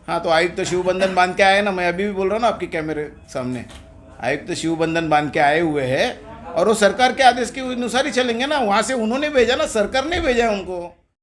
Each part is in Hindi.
हाँ, तो आयुक्त तो शिवबंधन बांध के आए ना, मैं अभी भी बोल रहा हूँ ना आपके कैमरे सामने। आयुक्त तो शिवबंधन बांध के आए हुए हैं और वो सरकार के आदेश के अनुसार ही चलेंगे ना। वहाँ से उन्होंने भेजा ना, सरकार ने भेजा है उनको।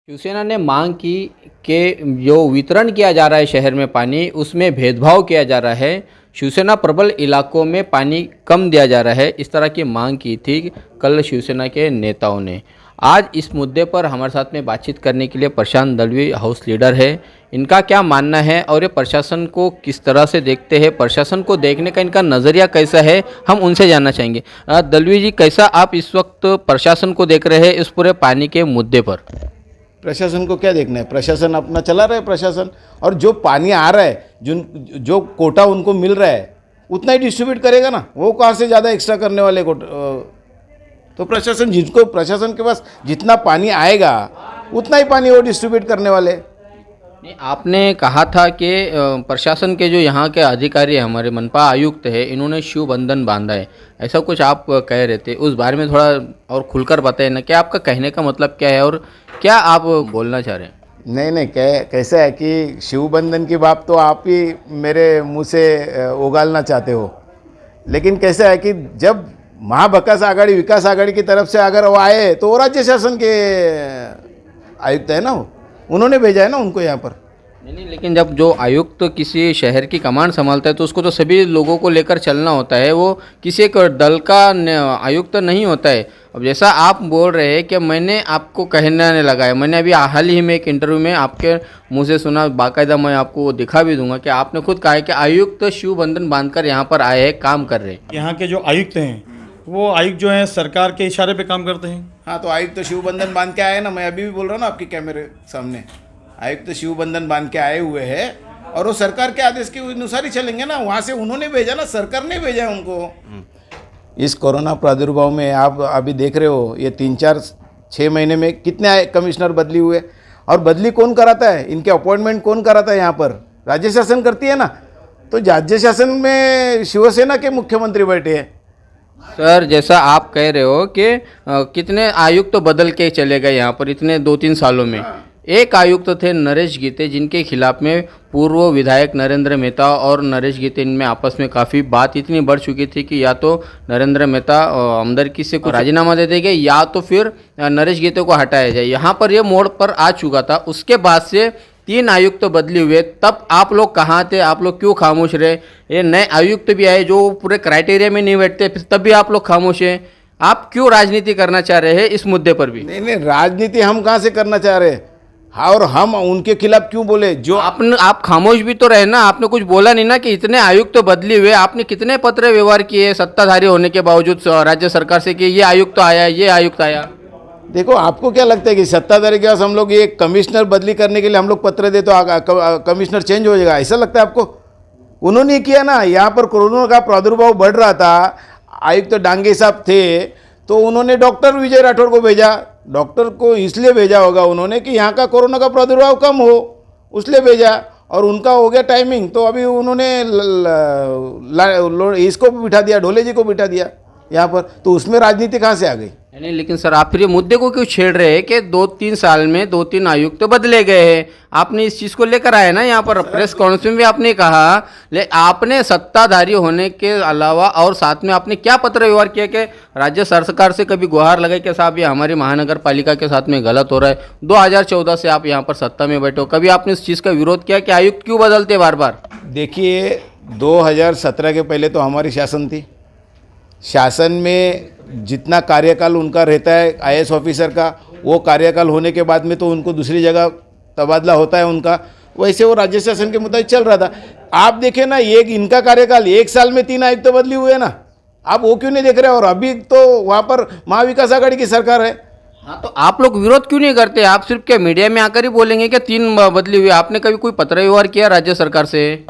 शिवसेना ने मांग की कि जो वितरण किया जा रहा है शहर में पानी, उसमें भेदभाव किया जा रहा है, शिवसेना प्रबल इलाकों में पानी कम दिया जा रहा है, इस तरह की मांग की थी कल शिवसेना के नेताओं ने। आज इस मुद्दे पर हमारे साथ में बातचीत करने के लिए प्रशांत दलवी हाउस लीडर है। इनका क्या मानना है और ये प्रशासन को किस तरह से देखते हैं, प्रशासन को देखने का इनका नज़रिया कैसा है, हम उनसे जानना चाहेंगे। दलवी जी, कैसा आप इस वक्त प्रशासन को देख रहे हैं इस पूरे पानी के मुद्दे पर? प्रशासन को क्या देखना है, प्रशासन अपना चला रहा है प्रशासन। और जो पानी आ रहा है, जो कोटा उनको मिल रहा है उतना ही डिस्ट्रीब्यूट करेगा ना। वो कहाँ से ज़्यादा एक्स्ट्रा करने वाले को? तो प्रशासन के पास जितना पानी आएगा उतना ही पानी वो डिस्ट्रीब्यूट करने वाले। नहीं, आपने कहा था कि प्रशासन के जो यहाँ के अधिकारी हैं, हमारे मनपा आयुक्त है, इन्होंने शिवबंधन बांधा है, ऐसा कुछ आप कह रहे थे। उस बारे में थोड़ा और खुलकर बताएं ना, क्या आपका कहने का मतलब क्या है और क्या आप बोलना चाह रहे हैं? नहीं, कैसा है कि शिवबंधन की बात तो आप ही मेरे मुंह से उगालना चाहते हो। लेकिन कैसा है कि जब महाविकास आघाड़ी विकास आघाड़ी की तरफ से अगर वो आए तो वो राज्य शासन के आयुक्त है ना, उन्होंने भेजा है ना उनको यहाँ पर। नहीं, लेकिन जब जो आयुक्त किसी शहर की कमांड संभालता है तो उसको तो सभी लोगों को लेकर चलना होता है, वो किसी एक दल का आयुक्त नहीं होता है। अब जैसा आप बोल रहे हैं कि मैंने आपको कहने लगा है, मैंने अभी हाल ही में एक इंटरव्यू में आपके मुंह से सुना, बाकायदा मैं आपको दिखा भी दूंगा कि आपने खुद कहा है कि आयुक्त शिवबंधन बांधकर यहाँ पर आए हैं, काम कर रहे हैं। यहाँ के जो आयुक्त हैं वो आयुक्त जो हैं सरकार के इशारे पे काम करते हैं। हाँ, तो आयुक्त तो शिवबंधन बांध के आए ना, मैं अभी भी बोल रहा हूँ ना आपके कैमरे सामने। आयुक्त तो शिवबंधन बांध के आए हुए हैं और वो सरकार के आदेश के अनुसार ही चलेंगे ना। वहाँ से उन्होंने भेजा ना, सरकार ने भेजा है उनको। इस कोरोना प्रादुर्भाव में आप अभी देख रहे हो, ये 3-4-6 महीने में कितने कमिश्नर बदली हुए। और बदली कौन कराता है, इनके अपॉइंटमेंट कौन कराता है यहाँ पर? राज्य शासन करती है ना। तो राज्य शासन में शिवसेना के मुख्यमंत्री बैठे हैं। सर, जैसा आप कह रहे हो कि कितने आयुक्त तो बदल के चले गए यहाँ पर इतने 2-3 सालों में। एक आयुक्त थे नरेश गीते, जिनके खिलाफ में पूर्व विधायक नरेंद्र मेहता और नरेश गीते, इनमें आपस में काफ़ी बात इतनी बढ़ चुकी थी कि या तो नरेंद्र मेहता हमदर्दी से को राजीनामा दे देंगे या तो फिर नरेश गीते को हटाया जाए। यहाँ पर ये मोड़ पर आ चुका था। उसके बाद से 3 आयुक्त बदले हुए, तब आप लोग कहाँ थे, आप लोग क्यों खामोश रहे? ये नए आयुक्त भी आए जो पूरे क्राइटेरिया में नहीं बैठते, तब भी आप लोग खामोश हैं। आप क्यों राजनीति करना चाह रहे हैं इस मुद्दे पर भी? नहीं, राजनीति हम कहाँ से करना चाह रहे हैं? हाँ, और हम उनके खिलाफ क्यों बोले? जो आप खामोश भी तो रहे ना, आपने कुछ बोला नहीं ना कि इतने आयुक्त तो बदले हुए। आपने कितने पत्र व्यवहार किए सत्ताधारी होने के बावजूद राज्य सरकार से कि ये आयुक्त आया, ये आयुक्त आया? देखो, आपको क्या लगता है कि सत्ताधारी के पास हम लोग ये कमिश्नर बदली करने के लिए हम लोग पत्र दे तो कमिश्नर चेंज हो जाएगा, ऐसा लगता है आपको? उन्होंने किया ना। यहाँ पर कोरोना का प्रादुर्भाव बढ़ रहा था, आयुक्त तो डांगे साहब थे, तो उन्होंने डॉक्टर विजय राठौर को भेजा। डॉक्टर को इसलिए भेजा होगा उन्होंने कि यहाँ का कोरोना का प्रादुर्भाव कम हो, उसलिए भेजा। और उनका हो गया टाइमिंग, तो अभी उन्होंने इसको बिठा दिया, ढोले जी को बिठा दिया यहाँ पर। तो उसमें राजनीति कहाँ से आ गई? नहीं, लेकिन सर आप फिर ये मुद्दे को क्यों छेड़ रहे हैं कि 2-3 साल में 2-3 आयुक्त तो बदले गए हैं? आपने इस चीज़ को लेकर आए ना यहाँ पर प्रेस कॉन्फ्रेंस में भी आपने कहा। आपने सत्ताधारी होने के अलावा और साथ में आपने क्या पत्र व्यवहार किया कि राज्य सरकार से कभी गुहार लगाई कि साहब ये हमारी महानगर पालिका के साथ में गलत हो रहा है? 2014 से आप यहाँ पर सत्ता में बैठे हो, कभी आपने इस चीज़ का विरोध किया कि आयुक्त क्यों बदलते बार बार? देखिए, 2017 के पहले तो हमारी शासन थी। शासन में जितना कार्यकाल उनका रहता है आईएएस ऑफिसर का, वो कार्यकाल होने के बाद में तो उनको दूसरी जगह तबादला होता है उनका। वैसे वो राज्य शासन के मुताबिक चल रहा था। आप देखें ना, एक इनका कार्यकाल 1 साल में 3 आयुक्त बदली हुए ना। आप वो क्यों नहीं देख रहे? और अभी तो वहाँ पर महाविकास आघाड़ी की सरकार है। हाँ, तो आप लोग विरोध क्यों नहीं करते? आप सिर्फ क्या मीडिया में आकर ही बोलेंगे कि 3 बदली हुई? आपने कभी कोई पत्र व्यवहार किया राज्य सरकार से?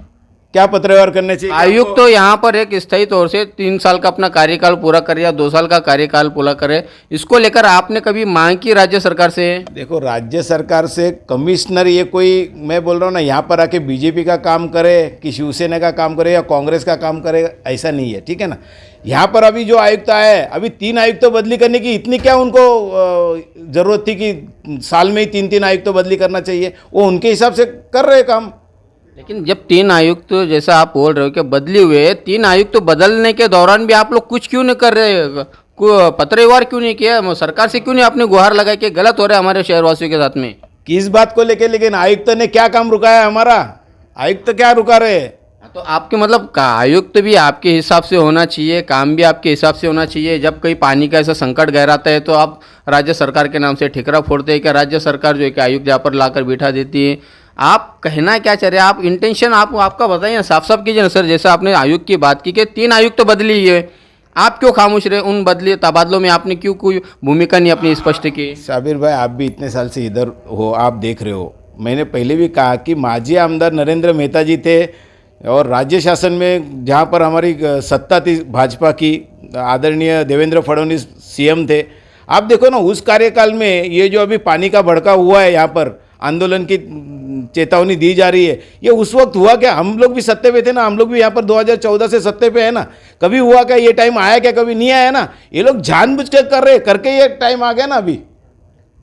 क्या पत्र व्यवहार करने चाहिए? आयुक्त तो यहाँ पर एक स्थायी तौर से 3 साल का अपना कार्यकाल पूरा करे या 2 साल का कार्यकाल पूरा करे, इसको लेकर आपने कभी मांग की राज्य सरकार से? देखो, राज्य सरकार से कमिश्नर ये कोई, मैं बोल रहा हूँ ना, यहाँ पर आके बीजेपी का काम करे कि शिवसेना का काम करे या कांग्रेस का काम करे, ऐसा नहीं है, ठीक है ना। यहाँ पर अभी जो आयुक्त आए, अभी 3 आयुक्त बदली करने की इतनी क्या उनको ज़रूरत थी कि साल में ही 3-3 आयुक्त बदली करना चाहिए? वो उनके हिसाब से कर रहे काम। लेकिन जब 3 आयुक्त जैसा आप बोल रहे हो कि बदले हुए 3 आयुक्त बदलने के दौरान भी आप लोग कुछ क्यों नहीं कर रहे, पत्रव्यवहार क्यों नहीं किया, सरकार से क्यों नहीं आपने गुहार लगाई कि गलत हो रहा है हमारे शहरवासियों के साथ में? किस बात को लेके? लेकिन आयुक्त ने क्या काम रुकाया है हमारा? आयुक्त क्या रुका रहे? तो आपके मतलब आयुक्त भी आपके हिसाब से होना चाहिए, काम भी आपके हिसाब से होना चाहिए। जब कहीं पानी का ऐसा संकट गहराता है तो आप राज्य सरकार के नाम से ठिकरा फोड़ते हैं क्या? राज्य सरकार जो है कि आयुक्त यहाँ पर लाकर बिठा देती है। आप कहना क्या चाह रहे हैं? आप इंटेंशन आपका बताइए, साफ साफ कीजिए ना सर। जैसे आपने आयुक्त की बात की कि 3 आयुक्त तो बदली है, आप क्यों खामोश रहे? उन बदले तबादलों में आपने क्यों कोई भूमिका नहीं अपनी स्पष्ट की? साबिर भाई, आप भी इतने साल से इधर हो, आप देख रहे हो। मैंने पहले भी कहा कि माजी आमदार नरेंद्र मेहता जी थे और राज्य शासन में जहाँ पर हमारी सत्ता थी भाजपा की, आदरणीय देवेंद्र फडणवीस सीएम थे। आप देखो ना, उस कार्यकाल में ये जो अभी पानी का भड़का हुआ है, यहाँ पर आंदोलन की चेतावनी दी जा रही है, ये उस वक्त हुआ क्या? हम लोग भी सत्ते पे थे ना, हम लोग भी यहाँ पर 2014 से सत्ते पे है ना। कभी हुआ क्या? ये टाइम आया क्या? कभी नहीं आया ना। ये लोग जानबूझ के कर रहे, करके ये टाइम आ गया ना अभी।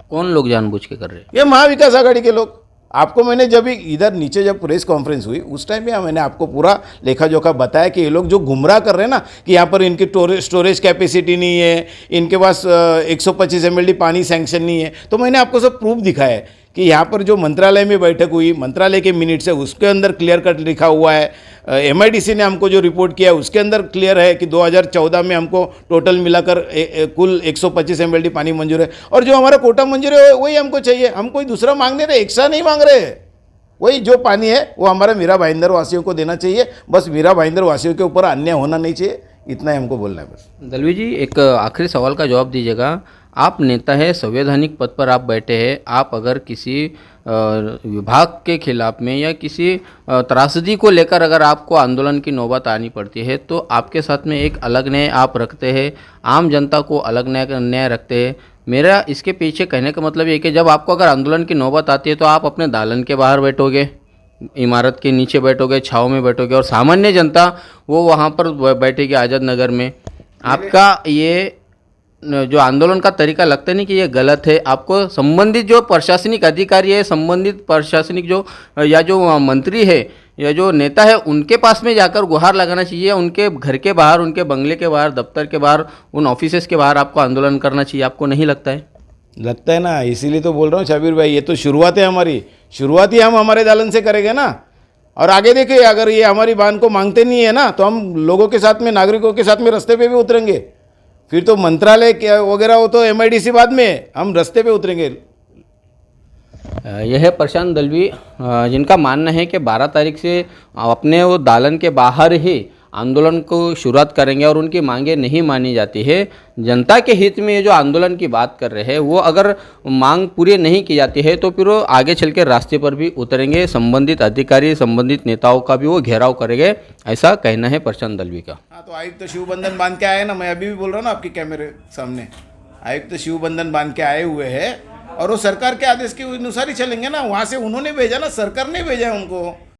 कौन लोग जानबूझ के कर रहे हैं? ये महाविकास आघाड़ी के लोग। आपको मैंने जब इधर नीचे जब प्रेस कॉन्फ्रेंस हुई उस टाइम में मैंने आपको पूरा लेखा जोखा बताया कि ये लोग जो गुमराह कर रहे हैं ना, कि यहाँ पर इनकी स्टोरेज कैपेसिटी नहीं है, इनके पास 125 MLD पानी सैंक्शन नहीं है। तो मैंने आपको सब प्रूफ दिखाया है कि यहाँ पर जो मंत्रालय में बैठक हुई, मंत्रालय के मिनट्स है, उसके अंदर क्लियर कट लिखा हुआ है। MIDC ने हमको जो रिपोर्ट किया है उसके अंदर क्लियर है कि 2014 में हमको टोटल मिलाकर कुल 125 MLD पानी मंजूर है, और जो हमारा कोटा मंजूर है वही हमको चाहिए। हम कोई दूसरा मांग नहीं रहे, एक्स्ट्रा नहीं मांग रहे। वही जो पानी है वो हमारा मीरा भाईंदर वासियों को देना चाहिए। बस मीरा भाईंदर वासियों के ऊपर अन्याय होना नहीं चाहिए, इतना ही हमको बोलना है बस। दलवी जी, एक आखिरी सवाल का जवाब दीजिएगा। आप नेता है, संवैधानिक पद पर आप बैठे हैं। आप अगर किसी विभाग के खिलाफ में या किसी त्रासदी को लेकर अगर आपको आंदोलन की नौबत आनी पड़ती है तो आपके साथ में एक अलग न्याय आप रखते हैं, आम जनता को अलग न्याय रखते हैं। मेरा इसके पीछे कहने का मतलब ये कि जब आपको अगर आंदोलन की नौबत आती है तो आप अपने दालन के बाहर बैठोगे, इमारत के नीचे बैठोगे, छाँव में बैठोगे, और सामान्य जनता वो वहाँ पर बैठेगी आज़ाद नगर में। आपका ये जो आंदोलन का तरीका लगता नहीं कि ये गलत है? आपको संबंधित जो प्रशासनिक अधिकारी है, संबंधित प्रशासनिक जो या जो मंत्री है या जो नेता है, उनके पास में जाकर गुहार लगाना चाहिए, उनके घर के बाहर, उनके बंगले के बाहर, दफ्तर के बाहर, उन ऑफिसेस के बाहर आपको आंदोलन करना चाहिए। आपको नहीं लगता है? लगता है ना, इसीलिए तो बोल रहा हूँ शाबिर भाई, ये तो शुरुआत है हमारी। शुरुआत ही हम हमारे दालन से करेंगे ना। और आगे देखिए, अगर ये हमारी बात को मांगते नहीं है ना तो हम लोगों के साथ में, नागरिकों के साथ में रास्ते पे भी उतरेंगे। फिर तो मंत्रालय वगैरह हो तो MIDC बाद में, हम रास्ते पे उतरेंगे। यह है प्रशांत दलवी, जिनका मानना है कि 12 तारीख से अपने वो दालन के बाहर ही आंदोलन को शुरुआत करेंगे और उनकी मांगें नहीं मानी जाती है। जनता के हित में ये जो आंदोलन की बात कर रहे हैं, वो अगर मांग पूरी नहीं की जाती है तो फिर वो आगे चल के रास्ते पर भी उतरेंगे। संबंधित अधिकारी, संबंधित नेताओं का भी वो घेराव करेंगे, ऐसा कहना है प्रशांत दलवी का। हाँ, तो आयुक्त तो शिवबंधन बांध के आए ना, मैं अभी भी बोल रहा हूँ ना आपके कैमरे सामने। आयुक्त तो शिवबंधन बांध के आए हुए हैं और वो सरकार के आदेश के अनुसार ही चलेंगे ना। वहाँ से उन्होंने भेजा ना, सरकार ने भेजा है उनको।